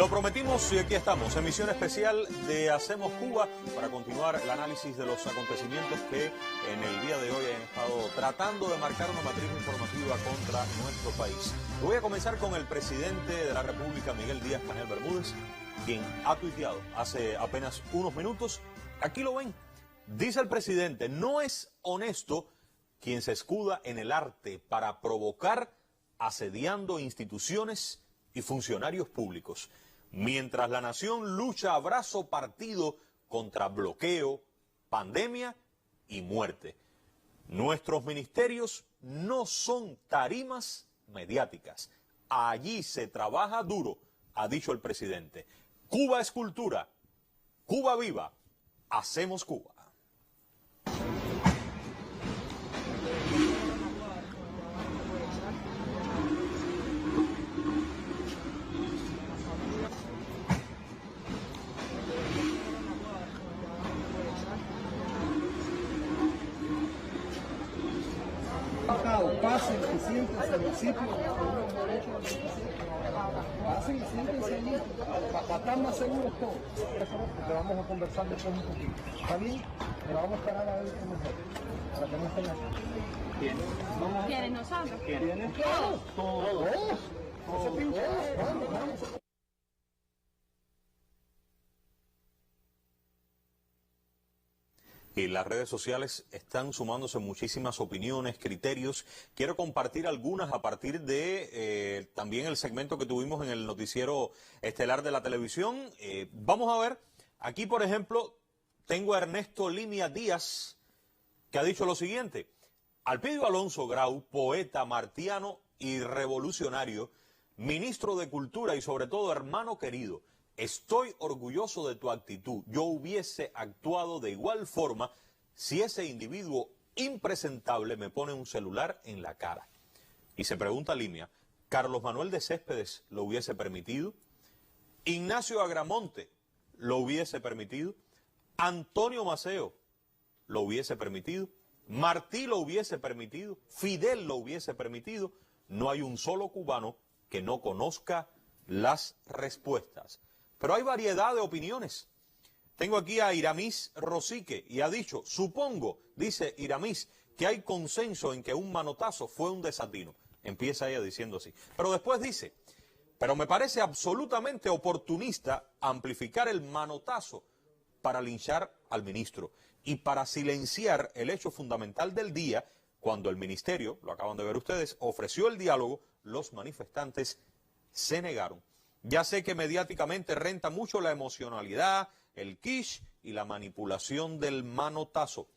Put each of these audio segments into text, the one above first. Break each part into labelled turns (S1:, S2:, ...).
S1: Lo prometimos y aquí estamos, emisión especial de Hacemos Cuba para continuar el análisis de los acontecimientos que en el día de hoy han estado tratando de marcar una matriz informativa contra nuestro país. Voy a comenzar con el presidente de la República, Miguel Díaz-Canel Bermúdez, quien ha tuiteado hace apenas unos minutos. Aquí lo ven. Dice el presidente, no es honesto quien se escuda en el arte para provocar asediando instituciones y funcionarios públicos, mientras la nación lucha a brazo partido contra bloqueo, pandemia y muerte. Nuestros ministerios no son tarimas mediáticas. Allí se trabaja duro, ha dicho el presidente. Cuba es cultura. Cuba viva. Hacemos Cuba.
S2: Pasen y siéntense en el sitio. Pasen y siéntense allí. Para estar más seguros todos. Te vamos a conversar después un poquito. ¿Está bien? Te vamos a parar a ver cómo es. Para que no estén aquí. ¿Quiénes?
S3: ¿Quiénes nosotros?
S2: ¿Quiénes? Todos. Vamos.
S1: Y las redes sociales están sumándose muchísimas opiniones, criterios. Quiero compartir algunas a partir de también el segmento que tuvimos en el noticiero estelar de la televisión. Vamos a ver, aquí por ejemplo, tengo a Ernesto Limia Díaz, que ha dicho lo siguiente. Alpidio Alonso Grau, poeta martiano y revolucionario, ministro de Cultura y sobre todo hermano querido, estoy orgulloso de tu actitud. Yo hubiese actuado de igual forma si ese individuo impresentable me pone un celular en la cara. Y se pregunta Limia, ¿Carlos Manuel de Céspedes lo hubiese permitido? ¿Ignacio Agramonte lo hubiese permitido? ¿Antonio Maceo lo hubiese permitido? ¿Martí lo hubiese permitido? ¿Fidel lo hubiese permitido? No hay un solo cubano que no conozca las respuestas. Pero hay variedad de opiniones. Tengo aquí a Iramis Rosique y ha dicho, supongo, dice Iramis, que hay consenso en que un manotazo fue un desatino. Empieza ella diciendo así. Pero después dice, pero me parece absolutamente oportunista amplificar el manotazo para linchar al ministro y para silenciar el hecho fundamental del día, cuando el ministerio, lo acaban de ver ustedes, ofreció el diálogo, los manifestantes se negaron. Ya sé que mediáticamente renta mucho la emocionalidad, el quiche y la manipulación del manotazo.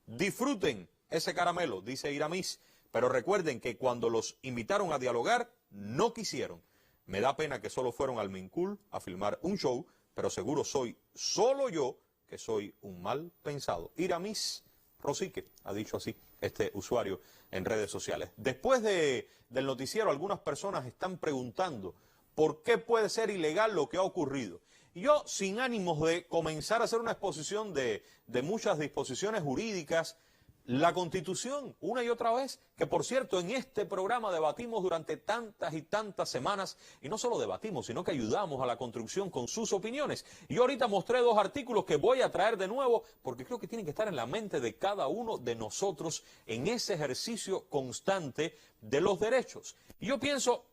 S1: Disfruten ese caramelo, dice Iramis, pero recuerden que cuando los invitaron a dialogar, no quisieron. Me da pena que solo fueron al Mincul a filmar un show, pero seguro soy solo yo que soy un mal pensado. Iramis Rosique ha dicho así este usuario en redes sociales. Después del noticiero, algunas personas están preguntando ¿por qué puede ser ilegal lo que ha ocurrido? Y yo, sin ánimos de comenzar a hacer una exposición de muchas disposiciones jurídicas, la Constitución, una y otra vez, que por cierto, en este programa debatimos durante tantas y tantas semanas, y no solo debatimos, sino que ayudamos a la construcción con sus opiniones. Y yo ahorita mostré dos artículos que voy a traer de nuevo, porque creo que tienen que estar en la mente de cada uno de nosotros en ese ejercicio constante de los derechos. Y yo pienso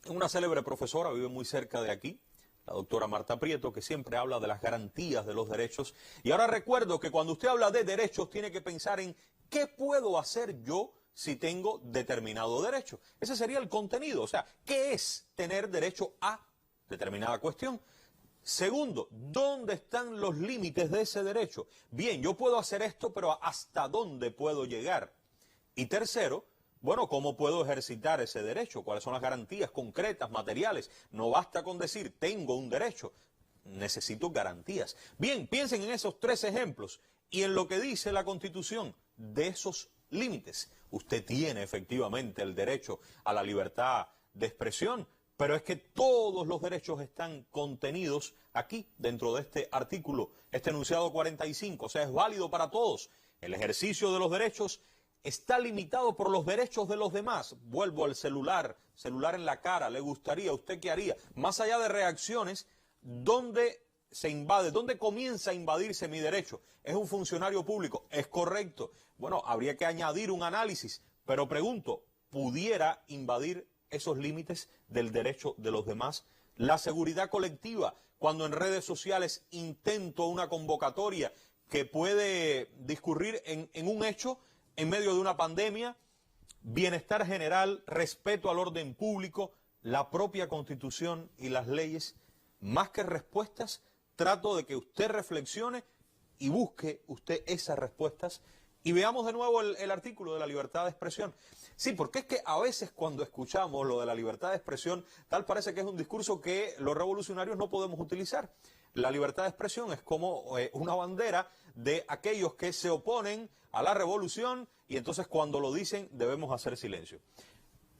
S1: una célebre profesora, vive muy cerca de aquí, la doctora Marta Prieto, que siempre habla de las garantías de los derechos. Y ahora recuerdo que cuando usted habla de derechos, tiene que pensar en ¿qué puedo hacer yo si tengo determinado derecho? Ese sería el contenido. O sea, ¿qué es tener derecho a determinada cuestión? Segundo, ¿dónde están los límites de ese derecho? Bien, yo puedo hacer esto, pero ¿hasta dónde puedo llegar? Y tercero, bueno, ¿cómo puedo ejercitar ese derecho? ¿Cuáles son las garantías concretas, materiales? No basta con decir, tengo un derecho, necesito garantías. Bien, piensen en esos tres ejemplos y en lo que dice la Constitución de esos límites. Usted tiene efectivamente el derecho a la libertad de expresión, pero es que todos los derechos están contenidos aquí, dentro de este artículo, este enunciado 45, o sea, es válido para todos. El ejercicio de los derechos está limitado por los derechos de los demás. Vuelvo al celular en la cara, ¿le gustaría? ¿Usted qué haría? Más allá de reacciones, ¿dónde se invade? ¿Dónde comienza a invadirse mi derecho? ¿Es un funcionario público? ¿Es correcto? Bueno, habría que añadir un análisis, pero pregunto, ¿pudiera invadir esos límites del derecho de los demás? La seguridad colectiva, cuando en redes sociales intento una convocatoria que puede discurrir en un hecho en medio de una pandemia, bienestar general, respeto al orden público, la propia Constitución y las leyes, más que respuestas, trato de que usted reflexione y busque usted esas respuestas y veamos de nuevo el artículo de la libertad de expresión. Sí, porque es que a veces cuando escuchamos lo de la libertad de expresión, tal parece que es un discurso que los revolucionarios no podemos utilizar. La libertad de expresión es como una bandera de aquellos que se oponen a la revolución y entonces cuando lo dicen debemos hacer silencio.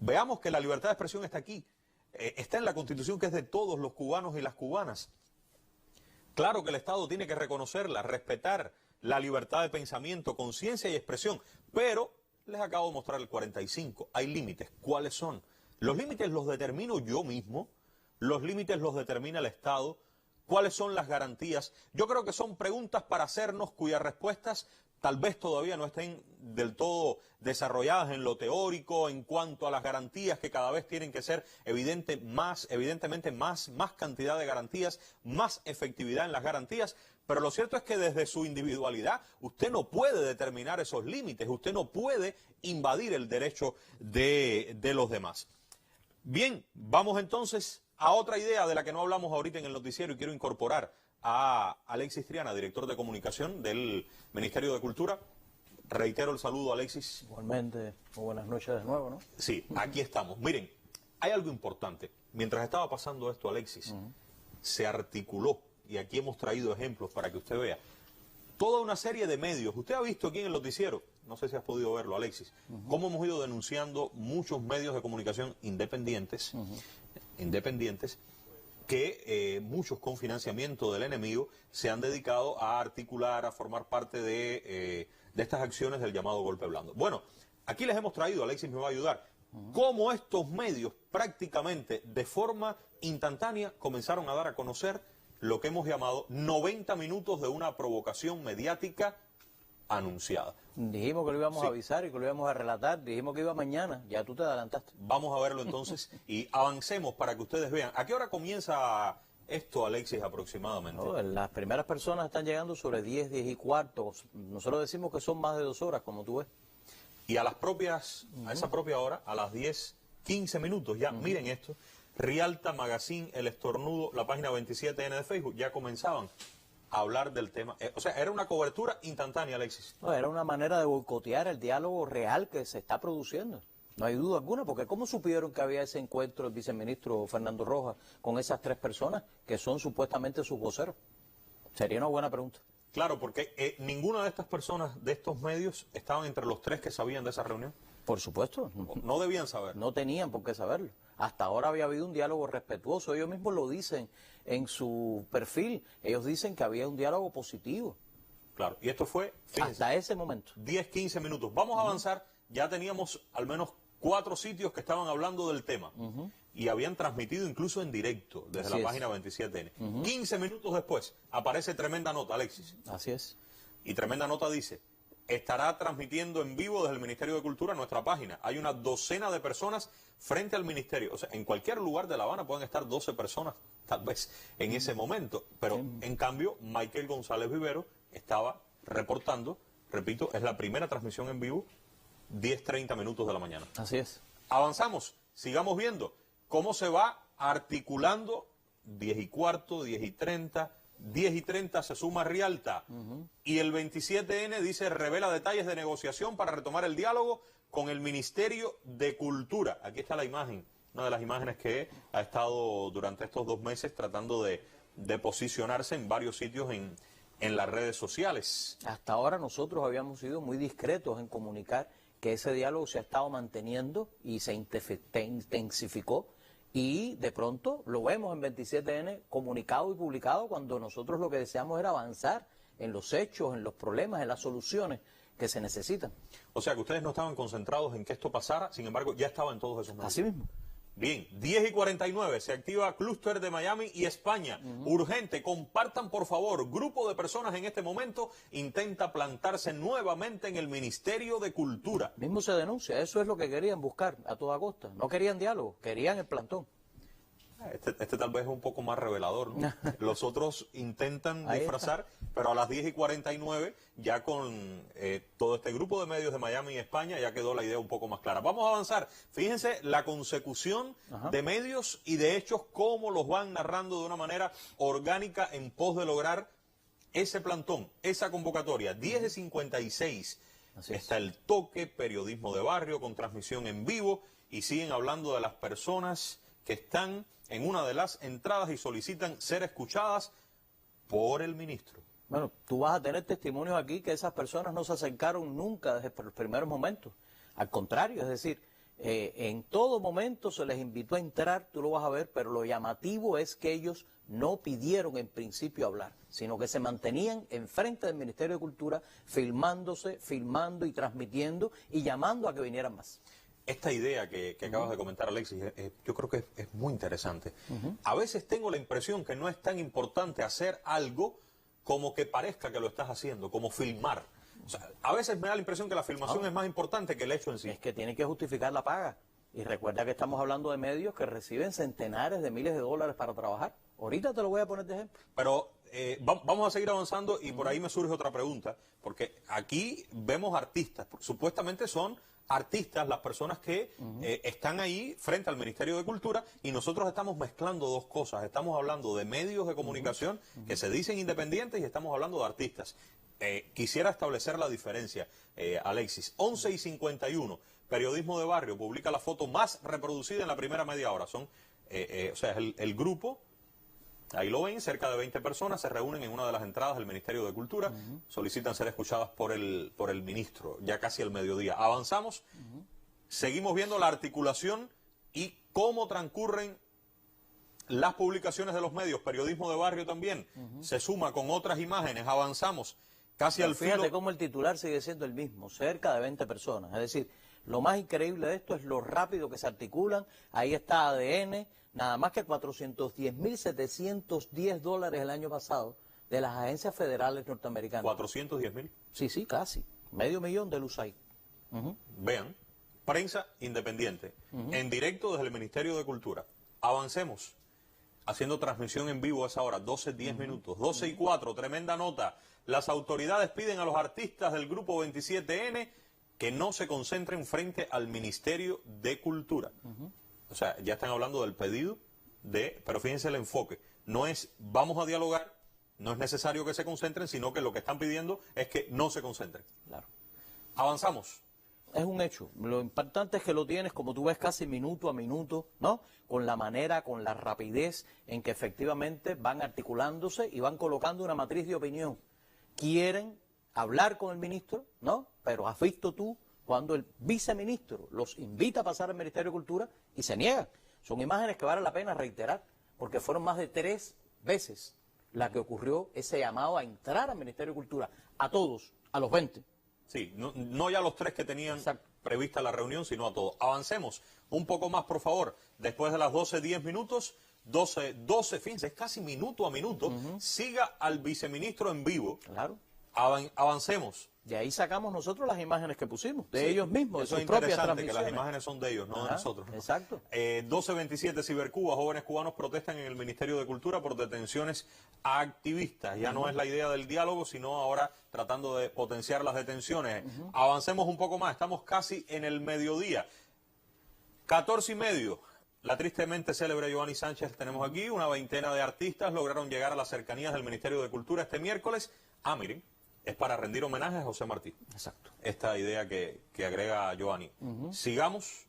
S1: Veamos que la libertad de expresión está aquí, está en la Constitución, que es de todos los cubanos y las cubanas. Claro que el Estado tiene que reconocerla, respetar la libertad de pensamiento, conciencia y expresión, pero les acabo de mostrar el 45, hay límites. ¿Cuáles son? Los límites los determino yo mismo, los límites los determina el Estado. ¿Cuáles son las garantías? Yo creo que son preguntas para hacernos cuyas respuestas tal vez todavía no estén del todo desarrolladas en lo teórico, en cuanto a las garantías que cada vez tienen que ser evidentemente más cantidad de garantías, más efectividad en las garantías, pero lo cierto es que desde su individualidad usted no puede determinar esos límites, usted no puede invadir el derecho de los demás. Bien, vamos entonces a otra idea de la que no hablamos ahorita en el noticiero y quiero incorporar a Alexis Triana, director de comunicación del Ministerio de Cultura. Reitero el saludo, Alexis.
S3: Igualmente, muy buenas noches de nuevo, ¿no?
S1: Sí, aquí estamos. Miren, hay algo importante. Mientras estaba pasando esto, Alexis, se articuló, y aquí hemos traído ejemplos para que usted vea, toda una serie de medios. Usted ha visto aquí en el noticiero, no sé si has podido verlo, Alexis, cómo hemos ido denunciando muchos medios de comunicación independientes, que muchos con financiamiento del enemigo se han dedicado a articular, a formar parte de estas acciones del llamado golpe blando. Bueno, aquí les hemos traído, Alexis me va a ayudar, cómo estos medios prácticamente de forma instantánea comenzaron a dar a conocer lo que hemos llamado 90 minutos de una provocación mediática anunciada.
S3: Dijimos que lo íbamos a avisar y que lo íbamos a relatar, dijimos que iba mañana, ya tú te adelantaste.
S1: Vamos a verlo entonces y avancemos para que ustedes vean. ¿A qué hora comienza esto, Alexis, aproximadamente?
S3: No, las primeras personas están llegando sobre 10, 10 y cuarto. Nosotros decimos que son más de 2 horas, como tú ves.
S1: Y a esa propia hora, a las 10, 15 minutos, ya miren esto, Rialta Magazine, El Estornudo, la página 27N de Facebook, ya comenzaban a hablar del tema. O sea, era una cobertura instantánea, Alexis.
S3: No, era una manera de boicotear el diálogo real que se está produciendo. No hay duda alguna, porque ¿cómo supieron que había ese encuentro del viceministro Fernando Rojas con esas 3 personas que son supuestamente sus voceros? Sería una buena pregunta.
S1: Claro, porque ninguna de estas personas, de estos medios, estaban entre los 3 que sabían de esa reunión.
S3: Por supuesto.
S1: No debían saber.
S3: No tenían por qué saberlo. Hasta ahora había habido un diálogo respetuoso. Ellos mismos lo dicen en su perfil. Ellos dicen que había un diálogo positivo.
S1: Claro, y esto fue... Fíjense,
S3: hasta ese momento.
S1: 10, 15 minutos. Vamos a avanzar. Ya teníamos al menos 4 sitios que estaban hablando del tema. Y habían transmitido incluso en directo desde la página 27N. 15 minutos después aparece tremenda nota, Alexis.
S3: Así es.
S1: Y tremenda nota dice... Estará transmitiendo en vivo desde el Ministerio de Cultura nuestra página. Hay una docena de personas frente al Ministerio. O sea, en cualquier lugar de La Habana pueden estar 12 personas, tal vez, en ese momento. Pero, en cambio, Michael González Vivero estaba reportando, repito, es la primera transmisión en vivo, 10:30 minutos de la mañana.
S3: Así es.
S1: Avanzamos, sigamos viendo cómo se va articulando 10 y cuarto, 10 y 30... 10 y 30 se suma Rialta y el 27N dice revela detalles de negociación para retomar el diálogo con el Ministerio de Cultura. Aquí está la imagen, una de las imágenes que ha estado durante estos 2 meses tratando de posicionarse en varios sitios en las redes sociales.
S3: Hasta ahora nosotros habíamos sido muy discretos en comunicar que ese diálogo se ha estado manteniendo y se intensificó. Y de pronto lo vemos en 27N comunicado y publicado cuando nosotros lo que deseamos era avanzar en los hechos, en los problemas, en las soluciones que se necesitan.
S1: O sea, que ustedes no estaban concentrados en que esto pasara, sin embargo, ya estaban todos esos medios.
S3: Así mismo.
S1: Bien, 10:49, se activa Clúster de Miami y España. Urgente, compartan por favor, grupo de personas en este momento intenta plantarse nuevamente en el Ministerio de Cultura.
S3: Mismo se denuncia, eso es lo que querían buscar a toda costa. No querían diálogo, querían el plantón.
S1: Este tal vez es un poco más revelador, ¿no? Los otros intentan
S3: Ahí
S1: disfrazar, pero a las 10:49, ya con todo este grupo de medios de Miami y España, ya quedó la idea un poco más clara. Vamos a avanzar. Fíjense la consecución de medios y de hechos, cómo los van narrando de una manera orgánica en pos de lograr ese plantón, esa convocatoria. 10:56 está el toque, periodismo de barrio con transmisión en vivo, y siguen hablando de las personas que están en una de las entradas y solicitan ser escuchadas por el ministro.
S3: Bueno, tú vas a tener testimonios aquí que esas personas no se acercaron nunca desde los primeros momentos. Al contrario, es decir, en todo momento se les invitó a entrar, tú lo vas a ver, pero lo llamativo es que ellos no pidieron en principio hablar, sino que se mantenían enfrente del Ministerio de Cultura, filmándose, filmando y transmitiendo y llamando a que vinieran más.
S1: Esta idea que acabas de comentar, Alexis, yo creo que es muy interesante. A veces tengo la impresión que no es tan importante hacer algo como que parezca que lo estás haciendo, como filmar. O sea, a veces me da la impresión que la filmación es más importante que el hecho en sí.
S3: Es que tienen que justificar la paga. Y recuerda que estamos hablando de medios que reciben centenares de miles de dólares para trabajar. Ahorita te lo voy a poner de ejemplo.
S1: Pero vamos a seguir avanzando y por ahí me surge otra pregunta, porque aquí vemos artistas, supuestamente son artistas las personas que están ahí frente al Ministerio de Cultura, y nosotros estamos mezclando dos cosas. Estamos hablando de medios de comunicación que se dicen independientes y estamos hablando de artistas. Quisiera establecer la diferencia, Alexis. 11:51, Periodismo de Barrio publica la foto más reproducida en la primera media hora. O sea, es el grupo. Ahí lo ven, cerca de 20 personas se reúnen en una de las entradas del Ministerio de Cultura, solicitan ser escuchadas por el ministro, ya casi al mediodía. Avanzamos, seguimos viendo la articulación y cómo transcurren las publicaciones de los medios. Periodismo de Barrio también se suma con otras imágenes. Avanzamos casi al
S3: Fíjate
S1: filo.
S3: cómo el titular sigue siendo el mismo, cerca de 20 personas. Es decir, lo más increíble de esto es lo rápido que se articulan. Ahí está ADN, nada más que $410.710 el año pasado de las agencias federales norteamericanas.
S1: 410.000.
S3: Sí, sí, casi. $500,000 de USAID.
S1: Vean, prensa independiente, en directo desde el Ministerio de Cultura. Avancemos, haciendo transmisión en vivo a esa hora, 12:10 minutos. 12:04, tremenda nota. Las autoridades piden a los artistas del Grupo 27N que no se concentren frente al Ministerio de Cultura. O sea, ya están hablando del pedido pero fíjense el enfoque. No es vamos a dialogar, no es necesario que se concentren, sino que lo que están pidiendo es que no se concentren.
S3: Claro.
S1: Avanzamos.
S3: Es un hecho. Lo importante es que lo tienes, como tú ves, casi minuto a minuto, ¿no? Con la manera, con la rapidez en que efectivamente van articulándose y van colocando una matriz de opinión. Quieren hablar con el ministro, ¿no? Pero has visto tú cuando el viceministro los invita a pasar al Ministerio de Cultura y se niegan. Son imágenes que vale la pena reiterar, porque fueron más de 3 veces la que ocurrió ese llamado a entrar al Ministerio de Cultura, a todos, a los 20.
S1: Sí, no ya los 3 que tenían
S3: Exacto.
S1: prevista la reunión, sino a todos. Avancemos un poco más, por favor. Después de las 12:10 minutos, 12, fíjense, es casi minuto a minuto, siga al viceministro en vivo.
S3: Claro.
S1: Avancemos.
S3: De ahí sacamos nosotros las imágenes que pusimos, de
S1: Sí,
S3: ellos mismos, de
S1: eso
S3: sus
S1: es
S3: propias
S1: interesante, que las
S3: transmisiones.
S1: imágenes son de ellos, no de
S3: Ajá,
S1: nosotros, ¿no?
S3: exacto.
S1: 12:27, Cibercuba, jóvenes cubanos protestan en el Ministerio de Cultura por detenciones a activistas. Ya no es la idea del diálogo, sino ahora tratando de potenciar las detenciones. Avancemos un poco más, estamos casi en el mediodía. 14:30. La tristemente célebre Giovanni Sánchez tenemos aquí. Una veintena de artistas lograron llegar a las cercanías del Ministerio de Cultura este miércoles. Miren, es para rendir homenaje a José Martí.
S3: Exacto.
S1: Esta idea que agrega Giovanni. Sigamos.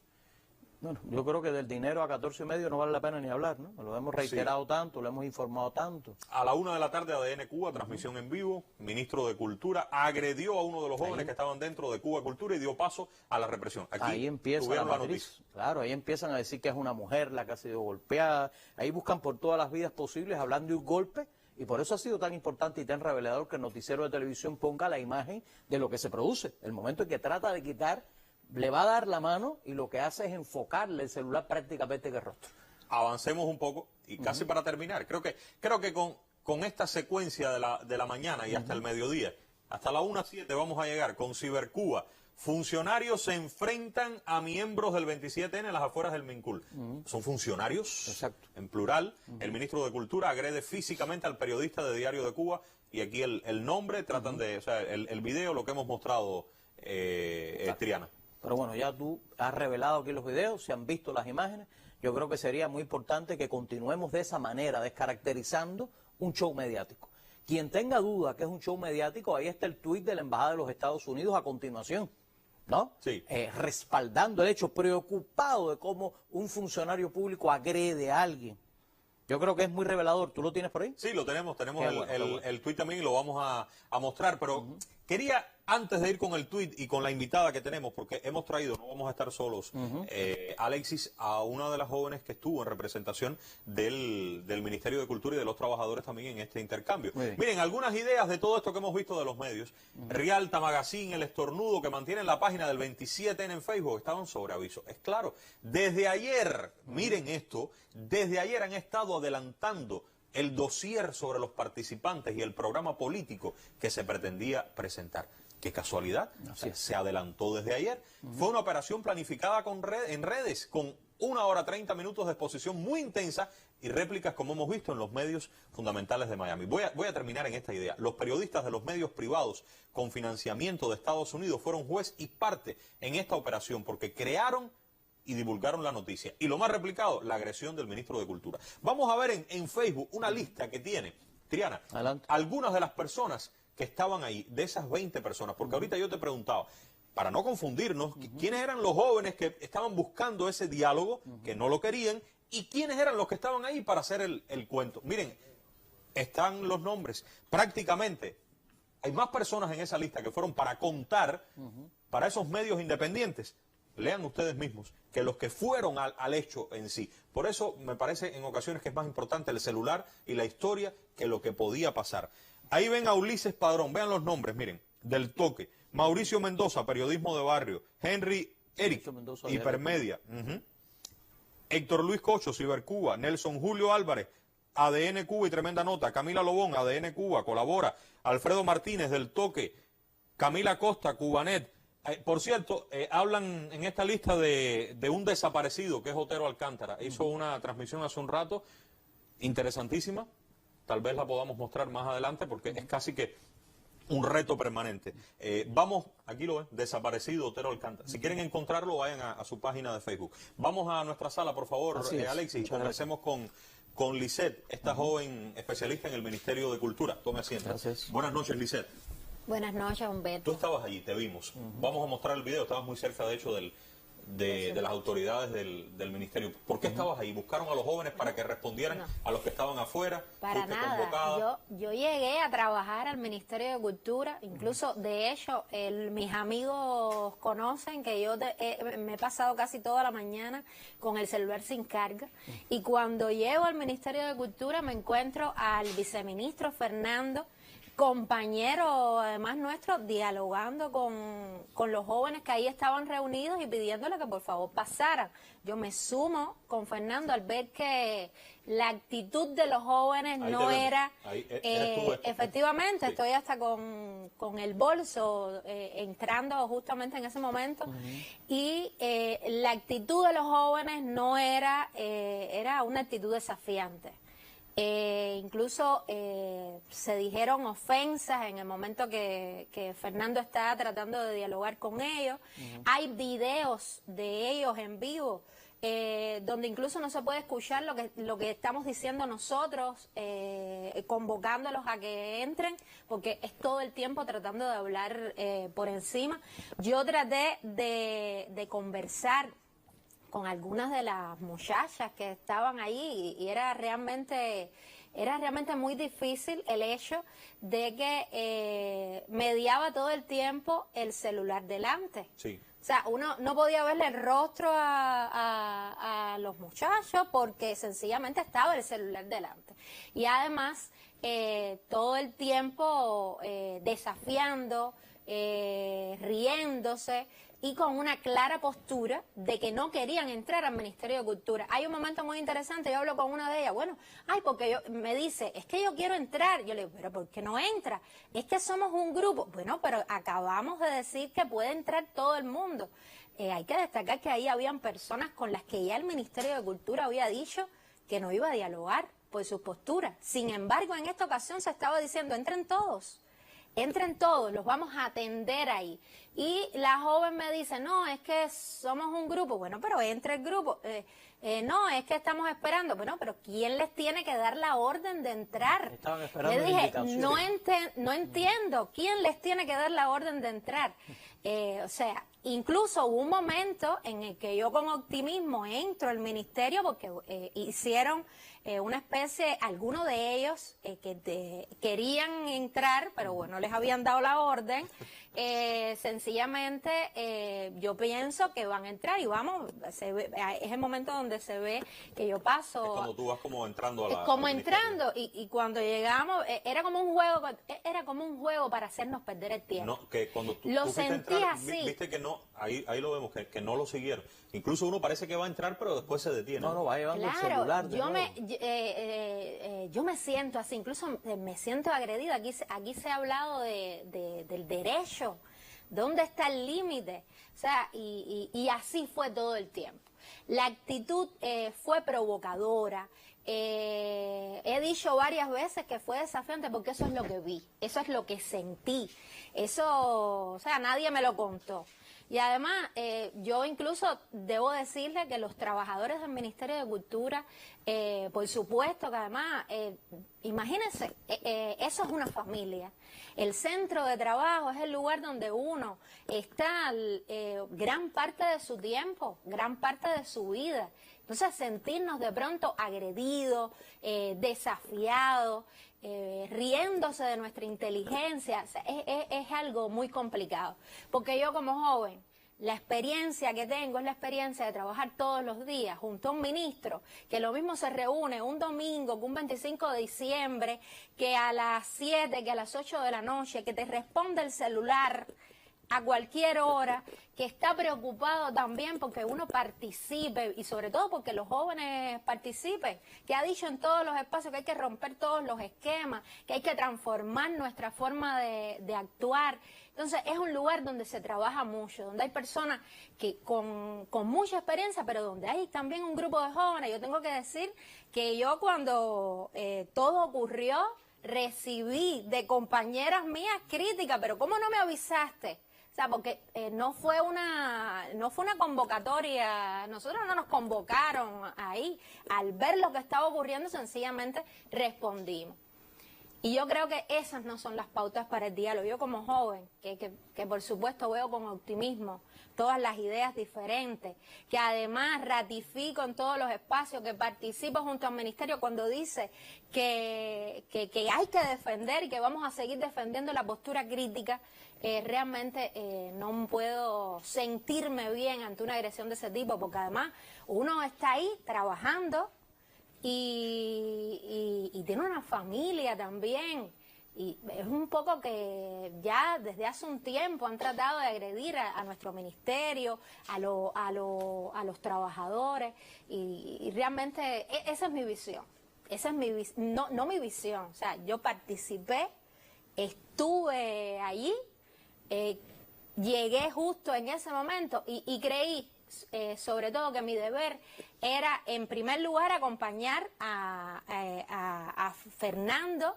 S3: Bueno, yo creo que del dinero a 14:30 no vale la pena ni hablar, ¿no? Lo hemos reiterado tanto, lo hemos informado tanto.
S1: A la 1 de la tarde, ADN Cuba, transmisión en vivo. Ministro de Cultura agredió a uno de los jóvenes que estaban dentro de Cuba Cultura y dio paso a la represión. Aquí
S3: Ahí empieza la
S1: tuvieron la
S3: matriz.
S1: noticia.
S3: Claro, ahí empiezan a decir que es una mujer la que ha sido golpeada. Ahí buscan por todas las vías posibles, hablando de un golpe Y por eso ha sido tan importante y tan revelador que el noticiero de televisión ponga la imagen de lo que se produce. El momento en que trata de quitar, le va a dar la mano y lo que hace es enfocarle el celular prácticamente en el rostro.
S1: Avancemos un poco y casi para terminar. Creo que con esta secuencia de la mañana y hasta el mediodía, hasta la 1:07 vamos a llegar con Cibercuba. Funcionarios se enfrentan a miembros del 27N en las afueras del Mincul. Son funcionarios,
S3: exacto,
S1: en plural. El ministro de Cultura agrede físicamente al periodista de Diario de Cuba y aquí el nombre, tratan de, o sea, el video, lo que hemos mostrado, Triana.
S3: Pero bueno, ya tú has revelado aquí los videos, se han visto las imágenes. Yo creo que sería muy importante que continuemos de esa manera, descaracterizando un show mediático. Quien tenga duda que es un show mediático, ahí está el tuit de la Embajada de los Estados Unidos a continuación, ¿no?
S1: Sí.
S3: Respaldando el hecho, preocupado de cómo un funcionario público agrede a alguien. Yo creo que es muy revelador. ¿Tú lo tienes por ahí?
S1: Sí, lo tenemos. Tenemos
S3: Qué bueno.
S1: el tuit también y lo vamos a mostrar. Pero quería, antes de ir con el tuit y con la invitada que tenemos, porque hemos traído, no vamos a estar solos, Alexis, a una de las jóvenes que estuvo en representación del Ministerio de Cultura y de los trabajadores también en este intercambio. Miren, algunas ideas de todo esto que hemos visto de los medios. Rialta Magazine, El Estornudo, que mantienen la página del 27N en Facebook, estaban sobre aviso. Es claro, desde ayer, miren esto, desde ayer han estado adelantando el dossier sobre los participantes y el programa político que se pretendía presentar. Qué casualidad, se adelantó desde ayer. Fue una operación planificada en redes, con 1 hora 30 minutos de exposición muy intensa y réplicas, como hemos visto en los medios fundamentales de Miami. Voy a terminar en esta idea. Los periodistas de los medios privados con financiamiento de Estados Unidos fueron juez y parte en esta operación porque crearon y divulgaron la noticia. Y lo más replicado, la agresión del ministro de Cultura. Vamos a ver en Facebook una lista que tiene, Triana, algunas de las personas que estaban ahí, de esas 20 personas, porque ahorita yo te preguntaba, para no confundirnos, quiénes eran los jóvenes que estaban buscando ese diálogo, que no lo querían, y quiénes eran los que estaban ahí para hacer el cuento. Miren, están los nombres. Prácticamente hay más personas en esa lista que fueron para contar para esos medios independientes. Lean ustedes mismos, que los que fueron al hecho en sí. Por eso me parece en ocasiones que es más importante el celular y la historia que lo que podía pasar. Ahí ven a Ulises Padrón, vean los nombres, miren, del Toque. Mauricio Mendoza, periodismo de barrio. Henry Eric, Hipermedia. Héctor Luis Cocho, Cibercuba. Nelson Julio Álvarez, ADN Cuba y Tremenda Nota. Camila Lobón, ADN Cuba, colabora. Alfredo Martínez, del Toque. Camila Costa, Cubanet. Por cierto, hablan en esta lista de un desaparecido que es Otero Alcántara. Hizo una transmisión hace un rato interesantísima. Tal vez la podamos mostrar más adelante porque es casi que un reto permanente. Vamos, aquí lo ven, desaparecido Otero Alcántara. Si quieren encontrarlo, vayan a su página de Facebook. Vamos a nuestra sala, por favor, Alexis, y conversemos con Lisette, esta joven especialista en el Ministerio de Cultura. Tome asiento.
S3: Gracias.
S1: Buenas noches, Lisette.
S4: Buenas noches, Humberto.
S1: Tú estabas allí, te vimos. Vamos a mostrar el video, estabas muy cerca, de hecho, de las autoridades del ministerio. ¿Por qué estabas ahí? ¿Buscaron a los jóvenes para que respondieran a los que estaban afuera?
S4: Para nada. Yo llegué a trabajar al Ministerio de Cultura, incluso, de hecho, mis amigos conocen que yo me he pasado casi toda la mañana con el celular sin carga, y cuando llego al Ministerio de Cultura me encuentro al viceministro Fernando, compañero además nuestro, dialogando con los jóvenes que ahí estaban reunidos y pidiéndole que por favor pasaran. Yo me sumo con Fernando al ver que la actitud de los jóvenes no era... efectivamente, estoy hasta con el bolso entrando justamente en ese momento, y la actitud de los jóvenes no era, era una actitud desafiante. Incluso se dijeron ofensas en el momento que Fernando está tratando de dialogar con ellos. Hay videos de ellos en vivo donde incluso no se puede escuchar lo que estamos diciendo nosotros, convocándolos a que entren, porque es todo el tiempo tratando de hablar por encima. Yo traté de conversar con algunas de las muchachas que estaban ahí y era realmente muy difícil el hecho de que mediaba todo el tiempo el celular delante.
S1: Sí.
S4: O sea, uno no podía verle el rostro a los muchachos porque sencillamente estaba el celular delante. Y además, todo el tiempo desafiando, riéndose y con una clara postura de que no querían entrar al Ministerio de Cultura. Hay un momento muy interesante, yo hablo con una de ellas, bueno, porque me dice, es que yo quiero entrar. Yo le digo, pero ¿por qué no entra? Es que somos un grupo. Bueno, pero acabamos de decir que puede entrar todo el mundo. Hay que destacar que ahí habían personas con las que ya el Ministerio de Cultura había dicho que no iba a dialogar por sus posturas. Sin embargo, en esta ocasión se estaba diciendo, entren todos, los vamos a atender ahí. Y la joven me dice, no, es que somos un grupo. Bueno, pero entre el grupo. No, es que estamos esperando. Bueno, pero ¿quién les tiene que dar la orden de entrar?
S3: Estaban esperando.
S4: Le dije, no entiendo, ¿quién les tiene que dar la orden de entrar? O sea, incluso hubo un momento en el que yo con optimismo entro al ministerio porque hicieron una especie, algunos de ellos que querían entrar, pero bueno, les habían dado la orden. Sencillamente yo pienso que van a entrar y vamos, es el momento donde se ve que yo paso.
S1: Es cuando tú vas como entrando a la...
S4: Como entrando y cuando llegamos era como un juego para hacernos perder el tiempo.
S1: No, que cuando tú
S4: lo
S1: fuiste a
S4: sentí
S1: entrar,
S4: así.
S1: viste que no, ahí lo vemos, que no lo siguieron. Incluso uno parece que va a entrar, pero después se detiene.
S3: No, va llevando el celular.
S4: Yo me siento así, incluso me siento agredida. Aquí se ha hablado del derecho. ¿Dónde está el límite? O sea, y así fue todo el tiempo. La actitud fue provocadora. He dicho varias veces que fue desafiante porque eso es lo que vi, eso es lo que sentí. Eso, o sea, nadie me lo contó. Y además, yo incluso debo decirle que los trabajadores del Ministerio de Cultura, por supuesto que además, imagínense, eso es una familia. El centro de trabajo es el lugar donde uno está gran parte de su tiempo, gran parte de su vida. Entonces, sentirnos de pronto agredidos, desafiados, riéndose de nuestra inteligencia, es algo muy complicado. Porque yo como joven, la experiencia que tengo es la experiencia de trabajar todos los días junto a un ministro, que lo mismo se reúne un domingo, que un 25 de diciembre, que a las 7, que a las 8 de la noche, que te responde el celular a cualquier hora, que está preocupado también porque uno participe y sobre todo porque los jóvenes participen, que ha dicho en todos los espacios que hay que romper todos los esquemas, que hay que transformar nuestra forma de actuar. Entonces es un lugar donde se trabaja mucho, donde hay personas que con mucha experiencia, pero donde hay también un grupo de jóvenes. Yo tengo que decir que yo cuando todo ocurrió, recibí de compañeras mías críticas, pero ¿cómo no me avisaste? O sea, porque no fue una convocatoria, nosotros no nos convocaron ahí. Al ver lo que estaba ocurriendo, sencillamente respondimos. Y yo creo que esas no son las pautas para el diálogo. Yo como joven, que por supuesto veo con optimismo todas las ideas diferentes, que además ratifico en todos los espacios, que participo junto al ministerio cuando dice que hay que defender y que vamos a seguir defendiendo la postura crítica, realmente no puedo sentirme bien ante una agresión de ese tipo, porque además uno está ahí trabajando y tiene una familia también. Y es un poco que ya desde hace un tiempo han tratado de agredir a nuestro ministerio, a los trabajadores, y realmente esa es mi visión. Esa es no mi visión. O sea, yo participé, estuve allí, llegué justo en ese momento y creí, sobre todo, que mi deber era, en primer lugar, acompañar a Fernando,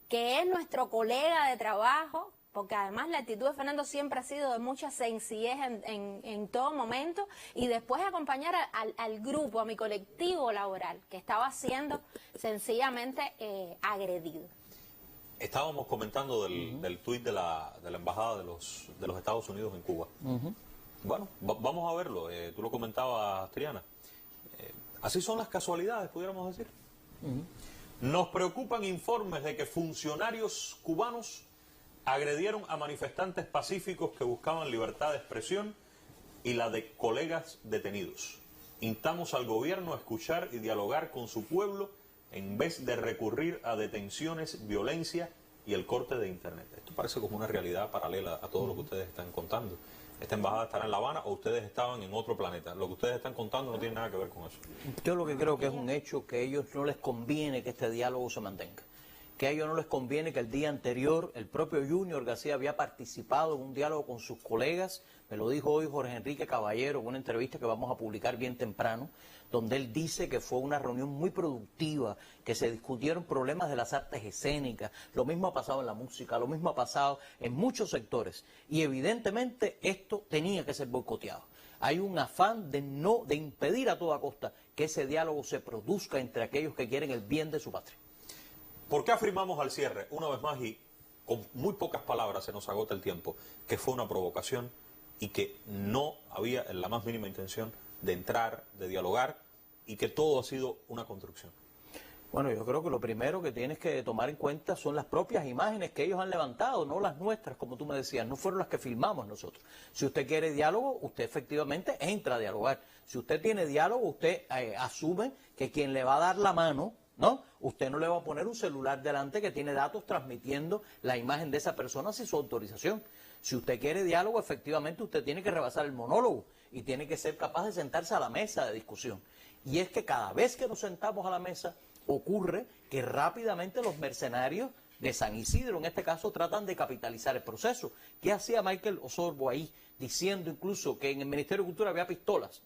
S4: que es nuestro colega de trabajo, porque además la actitud de Fernando siempre ha sido de mucha sencillez en todo momento, y después acompañar al grupo, a mi colectivo laboral, que estaba siendo sencillamente agredido.
S1: Estábamos comentando del tuit de la Embajada de los Estados Unidos en Cuba. Bueno, vamos a verlo. Tú lo comentabas, Triana. Así son las casualidades, pudiéramos decir. Nos preocupan informes de que funcionarios cubanos agredieron a manifestantes pacíficos que buscaban libertad de expresión y la de colegas detenidos. Instamos al gobierno a escuchar y dialogar con su pueblo en vez de recurrir a detenciones, violencia y el corte de Internet. Esto parece como una realidad paralela a todo lo que ustedes están contando. Esta embajada estará en La Habana o ustedes estaban en otro planeta. Lo que ustedes están contando no tiene nada que ver con eso.
S3: Yo lo que creo que es un hecho que a ellos no les conviene que este diálogo se mantenga. Que a ellos no les conviene que el día anterior el propio Junior García había participado en un diálogo con sus colegas. Me lo dijo hoy Jorge Enrique Caballero en una entrevista que vamos a publicar bien temprano, donde él dice que fue una reunión muy productiva, que se discutieron problemas de las artes escénicas. Lo mismo ha pasado en la música, lo mismo ha pasado en muchos sectores. Y evidentemente esto tenía que ser boicoteado. Hay un afán de impedir a toda costa que ese diálogo se produzca entre aquellos que quieren el bien de su patria.
S1: ¿Por qué afirmamos al cierre, una vez más y con muy pocas palabras se nos agota el tiempo, que fue una provocación y que no había la más mínima intención de entrar, de dialogar y que todo ha sido una construcción?
S3: Bueno, yo creo que lo primero que tienes que tomar en cuenta son las propias imágenes que ellos han levantado, no las nuestras, como tú me decías, no fueron las que filmamos nosotros. Si usted quiere diálogo, usted efectivamente entra a dialogar. Si usted tiene diálogo, usted asume que quien le va a dar la mano, ¿no? Usted no le va a poner un celular delante que tiene datos transmitiendo la imagen de esa persona sin su autorización. Si usted quiere diálogo, efectivamente usted tiene que rebasar el monólogo y tiene que ser capaz de sentarse a la mesa de discusión. Y es que cada vez que nos sentamos a la mesa, ocurre que rápidamente los mercenarios de San Isidro, en este caso, tratan de capitalizar el proceso. ¿Qué hacía Michael Osorbo ahí? Diciendo incluso que en el Ministerio de Cultura había pistolas.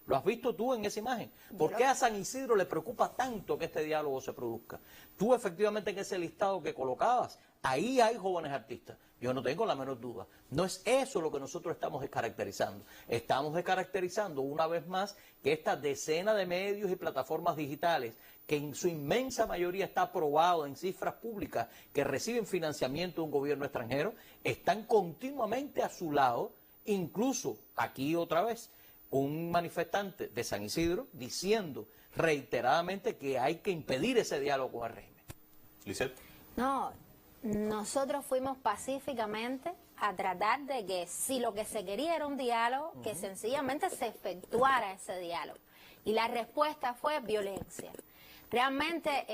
S3: ¿Lo has visto tú en esa imagen? ¿Por qué a San Isidro le preocupa tanto que este diálogo se produzca? Tú efectivamente en ese listado que colocabas, ahí hay jóvenes artistas. Yo no tengo la menor duda. No es eso lo que nosotros estamos descaracterizando. Estamos descaracterizando una vez más que esta decena de medios y plataformas digitales, que en su inmensa mayoría está aprobado en cifras públicas, que reciben financiamiento de un gobierno extranjero, están continuamente a su lado. Incluso aquí otra vez un manifestante de San Isidro diciendo reiteradamente que hay que impedir ese diálogo con el régimen.
S1: Lisette.
S4: No, nosotros fuimos pacíficamente a tratar de que si lo que se quería era un diálogo, que sencillamente se efectuara ese diálogo. Y la respuesta fue violencia. Realmente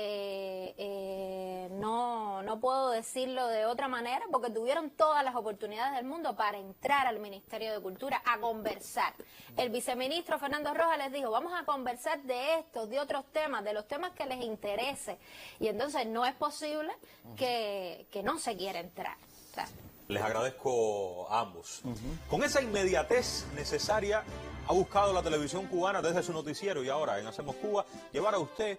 S4: no puedo decirlo de otra manera porque tuvieron todas las oportunidades del mundo para entrar al Ministerio de Cultura a conversar. El viceministro Fernando Rojas les dijo, vamos a conversar de estos, de otros temas, de los temas que les interese. Y entonces no es posible que no se quiera entrar. O sea,
S1: les agradezco a ambos. Con esa inmediatez necesaria ha buscado la televisión cubana desde su noticiero y ahora en Hacemos Cuba llevar a usted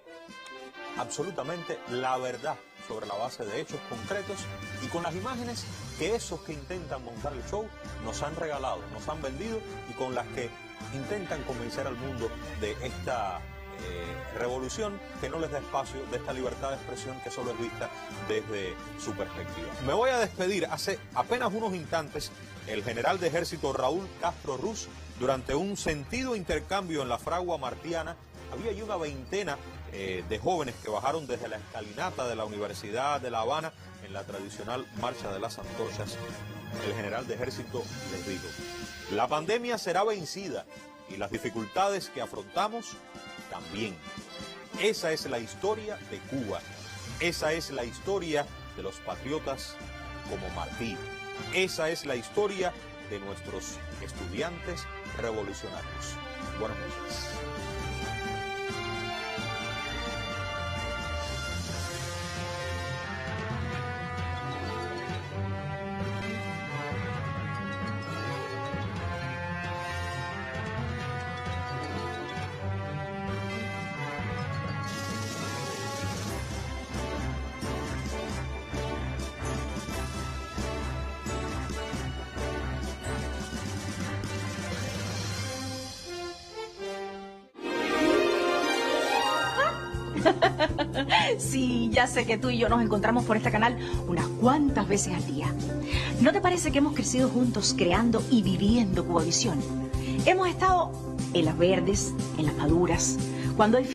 S1: absolutamente la verdad sobre la base de hechos concretos y con las imágenes que esos que intentan montar el show nos han regalado, nos han vendido y con las que intentan convencer al mundo de esta revolución que no les da espacio, de esta libertad de expresión que solo es vista desde su perspectiva. Me voy a despedir. Hace apenas unos instantes el general de ejército Raúl Castro Ruz, durante un sentido intercambio en la fragua martiana, había allí una veintena de jóvenes que bajaron desde la escalinata de la Universidad de La Habana en la tradicional Marcha de las Antorchas. El general de ejército les dijo, la pandemia será vencida y las dificultades que afrontamos también. Esa es la historia de Cuba. Esa es la historia de los patriotas como Martí. Esa es la historia de nuestros estudiantes revolucionarios. Buenas noches.
S5: Sí, ya sé que tú y yo nos encontramos por este canal unas cuantas veces al día. ¿No te parece que hemos crecido juntos creando y viviendo Cubavisión? Hemos estado en las verdes, en las maduras, cuando hay